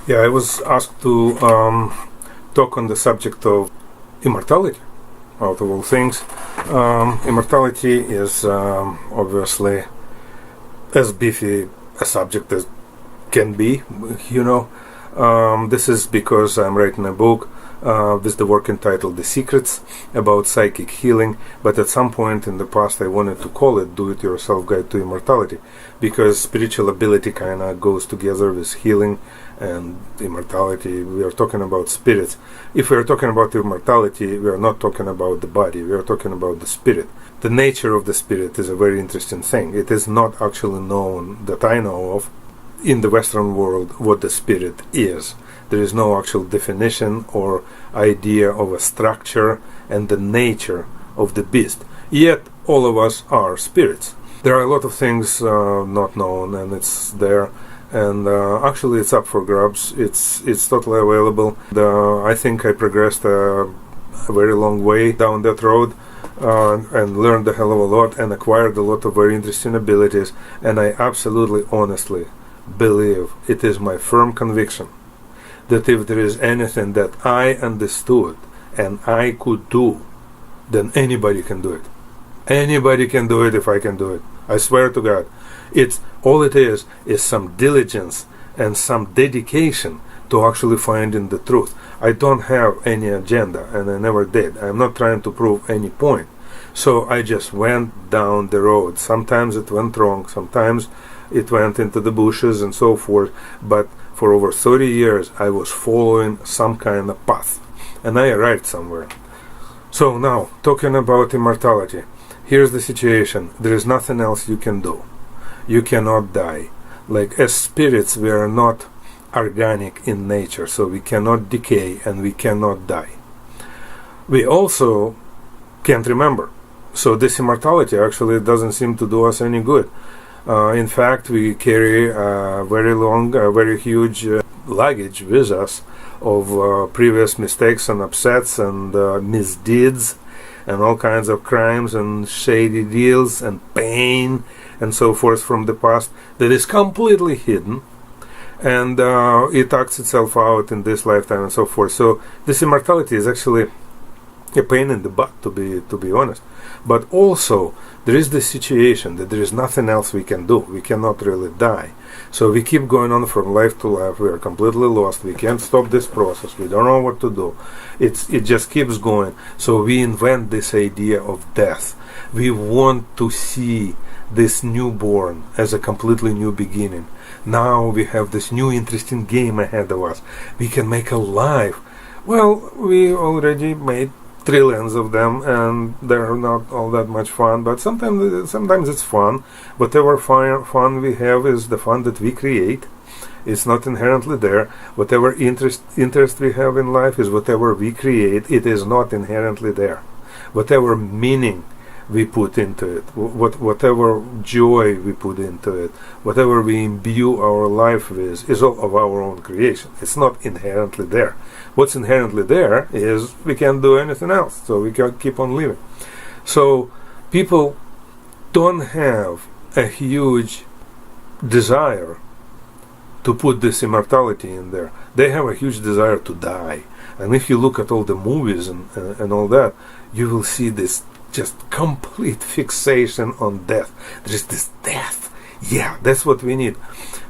Yeah, I was asked to talk on the subject of immortality, out of all things. Immortality is obviously as beefy a subject as can be, you know. This is because I'm writing a book with the work entitled The Secrets about psychic healing, but at some point in the past I wanted to call it Do-It-Yourself Guide to Immortality, because spiritual ability kind of goes together with healing and immortality. We are talking about spirits. If we are talking about immortality, we are not talking about the body, we are talking about the spirit. The nature of the spirit is a very interesting thing. It is not actually known, that I know of, in the Western world, what the spirit is. There is no actual definition or idea of a structure and the nature of the beast. Yet all of us are spirits. There are a lot of things not known, and it's there, and actually it's up for grabs. It's totally available. I think I progressed a very long way down that road and learned a hell of a lot and acquired a lot of very interesting abilities, and I absolutely honestly believe, it is my firm conviction, that if there is anything that I understood and I could do, then anybody can do it. Anybody can do it if I can do it. I swear to God. It's all it is some diligence and some dedication to actually finding the truth. I don't have any agenda, and I never did. I'm not trying to prove any point. So I just went down the road. Sometimes it went wrong, sometimes it went into the bushes and so forth, but for over 30 years I was following some kind of path, and I arrived somewhere. So now, talking about immortality, here's the situation. There is nothing else you can do. You cannot die. Like, as spirits, we are not organic in nature, so we cannot decay and we cannot die. We also can't remember. So this immortality actually doesn't seem to do us any good. In fact, we carry a very long, very huge luggage with us of previous mistakes and upsets and misdeeds and all kinds of crimes and shady deals and pain and so forth from the past that is completely hidden, and it acts itself out in this lifetime and so forth. So this immortality is actually a pain in the butt, to be honest. But also there is this situation that there is nothing else we can do. We cannot really die. So we keep going on from life to life. We are completely lost. We can't stop this process. We don't know what to do. It just keeps going. So we invent this idea of death. We want to see this newborn as a completely new beginning. Now we have this new interesting game ahead of us. We can make a life. Well, we already made trillions of them, and they're not all that much fun, but sometimes it's fun. Whatever fun we have is the fun that we create. It's not inherently there. Whatever interest we have in life is whatever we create. It is not inherently there. Whatever meaning we put into it, whatever joy we put into it, whatever we imbue our life with, is all of our own creation. It's not inherently there. What's inherently there is we can't do anything else, so we can keep on living. So people don't have a huge desire to put this immortality in there. They have a huge desire to die. And if you look at all the movies and all that, you will see this just complete fixation on death. There is this death. Yeah, that's what we need.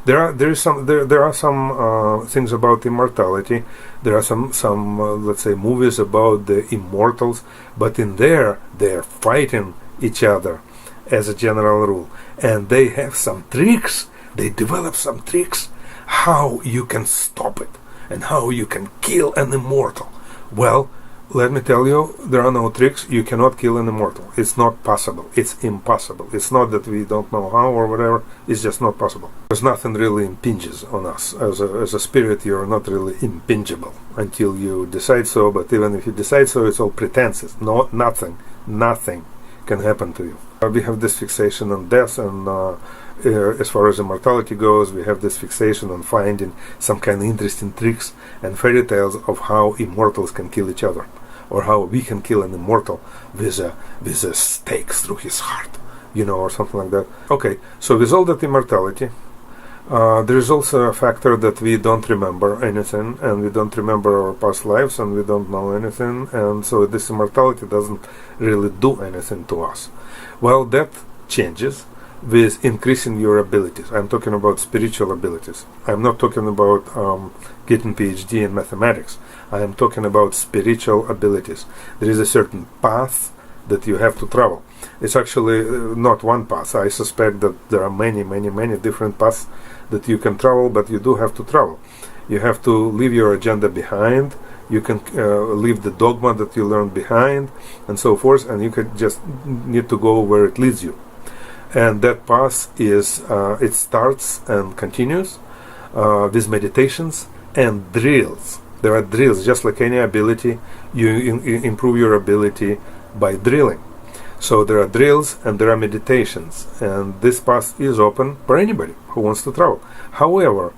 There are some things about immortality. There are some let's say movies about the immortals, but in there they're fighting each other as a general rule, and they have some tricks. They develop some tricks how you can stop it and how you can kill an immortal. Well, let me tell you, there are no tricks. You cannot kill an immortal. It's not possible. It's impossible. It's not that we don't know how or whatever. It's just not possible. There's nothing really impinges on us. As a spirit, you're not really impingible until you decide so. But even if you decide so, it's all pretenses. No, nothing can happen to you. We have this fixation on death, and as far as immortality goes, we have this fixation on finding some kind of interesting tricks and fairy tales of how immortals can kill each other, or how we can kill an immortal with a stake through his heart, or something like that. Okay, so with all that immortality, There is also a factor that we don't remember anything, and we don't remember our past lives, and we don't know anything, and so this immortality doesn't really do anything to us. Well, that changes with increasing your abilities. I'm talking about spiritual abilities. I'm not talking about getting PhD in mathematics. I am talking about spiritual abilities. There is a certain path that you have to travel. It's actually not one path. I suspect that there are many different paths that you can travel, but you do have to travel. You have to leave your agenda behind. You can leave the dogma that you learned behind, and so forth, and you can just need to go where it leads you. And that path is, it starts and continues with meditations and drills. There are drills, just like any ability. You improve your ability by drilling. So there are drills and there are meditations, and this path is open for anybody who wants to travel. However,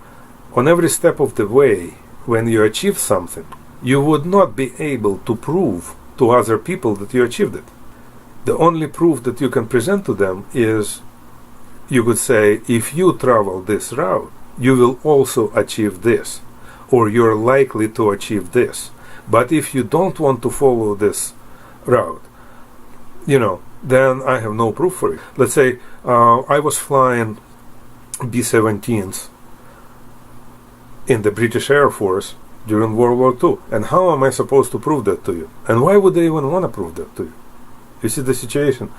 on every step of the way, when you achieve something, you would not be able to prove to other people that you achieved it. The only proof that you can present to them is, you could say, if you travel this route, you will also achieve this, or you're likely to achieve this. But if you don't want to follow this route, then I have no proof for it. Let's say I was flying B-17s in the British Air Force during World War II. And how am I supposed to prove that to you? And why would they even want to prove that to you? You see the situation?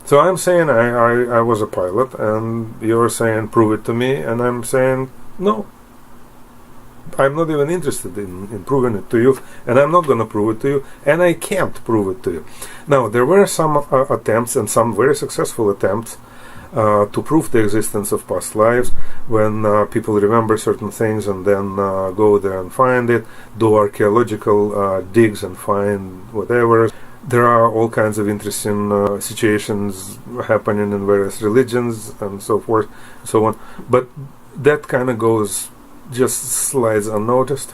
So I'm saying I was a pilot, and you're saying prove it to me, and I'm saying no. I'm not even interested in proving it to you, and I'm not going to prove it to you, and I can't prove it to you. Now, there were some attempts, and some very successful attempts, to prove the existence of past lives, when people remember certain things and then go there and find it, do archaeological digs and find whatever. There are all kinds of interesting situations happening in various religions and so forth, so on. But that kind of just slides unnoticed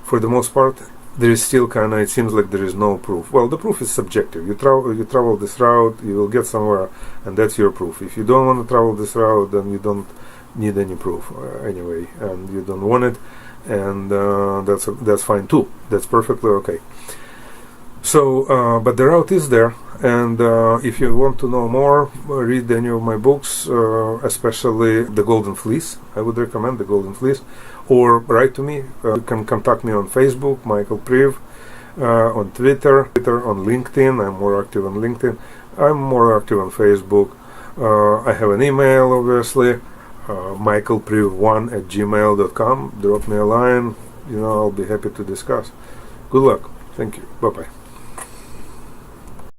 for the most part. There is still it seems like there is no proof. Well, the proof is subjective. You travel this route, you will get somewhere, and that's your proof. If you don't want to travel this route, then you don't need any proof anyway, and you don't want it, and that's fine too. That's perfectly okay. So, but the route is there, and if you want to know more, read any of my books, especially The Golden Fleece. I would recommend The Golden Fleece, or write to me. You can contact me on Facebook, Michael Priv, on Twitter, on LinkedIn. I'm more active on LinkedIn. I'm more active on Facebook. I have an email, obviously, michaelpriv1@gmail.com. Drop me a line. I'll be happy to discuss. Good luck. Thank you. Bye-bye.